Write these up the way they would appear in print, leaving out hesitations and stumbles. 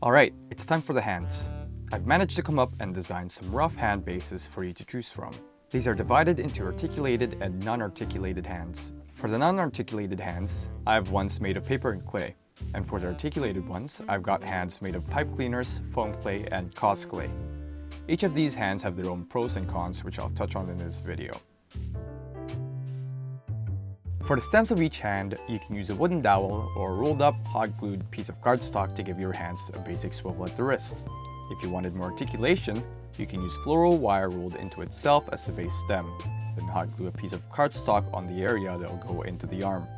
Alright, it's time for the hands. I've managed to come up and design some rough hand bases for you to choose from. These are divided into articulated and non-articulated hands. For the non-articulated hands, I have ones made of paper and clay. And for the articulated ones, I've got hands made of pipe cleaners, foam clay, and cause clay. Each of these hands have their own pros and cons, which I'll touch on in this video. For the stems of each hand, you can use a wooden dowel or a rolled up, hot glued piece of cardstock to give your hands a basic swivel at the wrist. If you wanted more articulation, you can use floral wire rolled into itself as the base stem, then hot glue a piece of cardstock on the area that will go into the arm.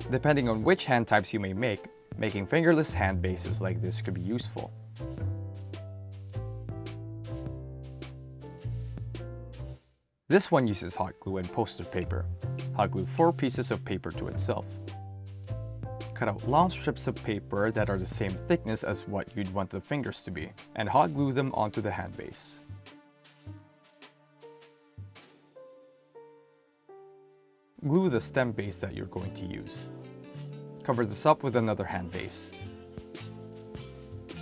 Depending on which hand types you may make, making fingerless hand bases like this could be useful. This one uses hot glue and poster paper. Hot glue 4 pieces of paper to itself. Cut out long strips of paper that are the same thickness as what you'd want the fingers to be, and hot glue them onto the hand base. Glue the stem base that you're going to use. Cover this up with another hand base.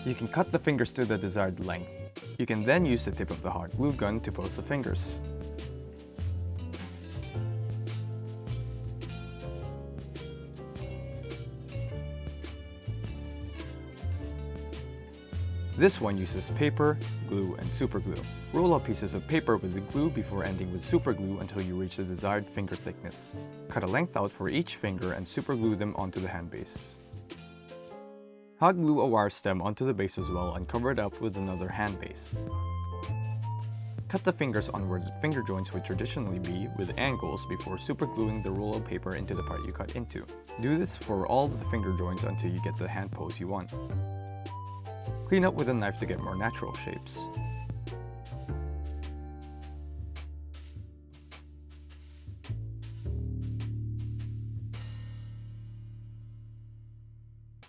You can cut the fingers to the desired length. You can then use the tip of the hot glue gun to pose the fingers. This one uses paper, glue, and superglue. Roll up pieces of paper with the glue before ending with superglue until you reach the desired finger thickness. Cut a length out for each finger and superglue them onto the hand base. Hot glue a wire stem onto the base as well and cover it up with another hand base. Cut the fingers on where the finger joints would traditionally be with angles before supergluing the roll of paper into the part you cut into. Do this for all of the finger joints until you get the hand pose you want. Clean up with a knife to get more natural shapes.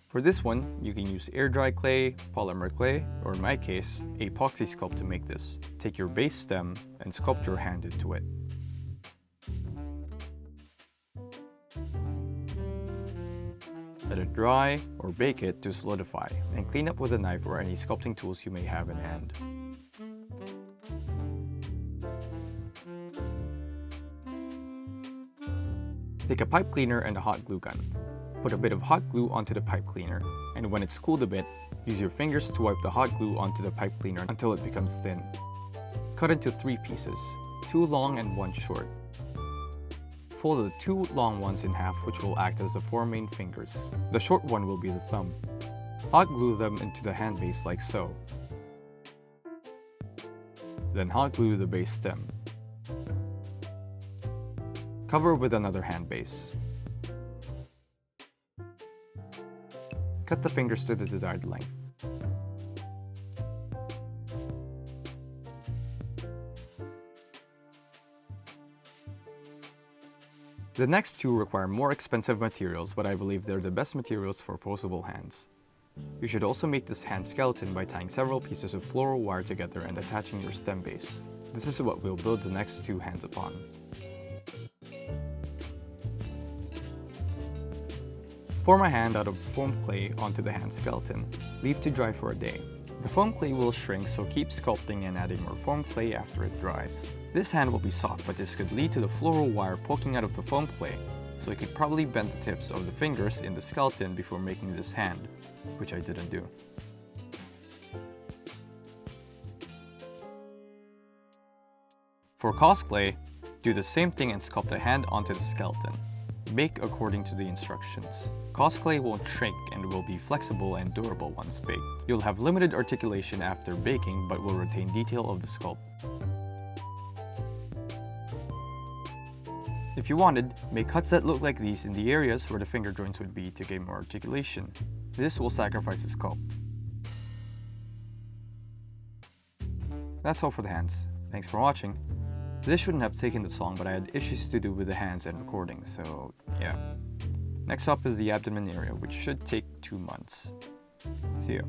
For this one, you can use air dry clay, polymer clay, or in my case, epoxy sculpt to make this. Take your base stem and sculpt your hand into it. Let it dry or bake it to solidify, and clean up with a knife or any sculpting tools you may have in hand. Take a pipe cleaner and a hot glue gun. Put a bit of hot glue onto the pipe cleaner, and when it's cooled a bit, use your fingers to wipe the hot glue onto the pipe cleaner until it becomes thin. Cut into 3 pieces, 2 long and 1 short. Fold the 2 long ones in half, which will act as the 4 main fingers. The short one will be the thumb. Hot glue them into the hand base like so. Then hot glue the base stem. Cover with another hand base. Cut the fingers to the desired length. The next 2 require more expensive materials, but I believe they're the best materials for posable hands. You should also make this hand skeleton by tying several pieces of floral wire together and attaching your stem base. This is what we'll build the next 2 hands upon. Form a hand out of foam clay onto the hand skeleton. Leave to dry for a day. The foam clay will shrink, so keep sculpting and adding more foam clay after it dries. This hand will be soft, but this could lead to the floral wire poking out of the foam clay, so you could probably bend the tips of the fingers in the skeleton before making this hand, which I didn't do. For cause clay, do the same thing and sculpt a hand onto the skeleton. Bake according to the instructions. Cause clay won't shrink and will be flexible and durable once baked. You'll have limited articulation after baking, but will retain detail of the sculpt. If you wanted, make cuts that look like these in the areas where the finger joints would be to gain more articulation. This will sacrifice the sculpt. That's all for the hands. Thanks for watching. This shouldn't have taken this long, but I had issues to do with the hands and recording, so yeah. Next up is the abdomen area, which should take 2 months. See ya.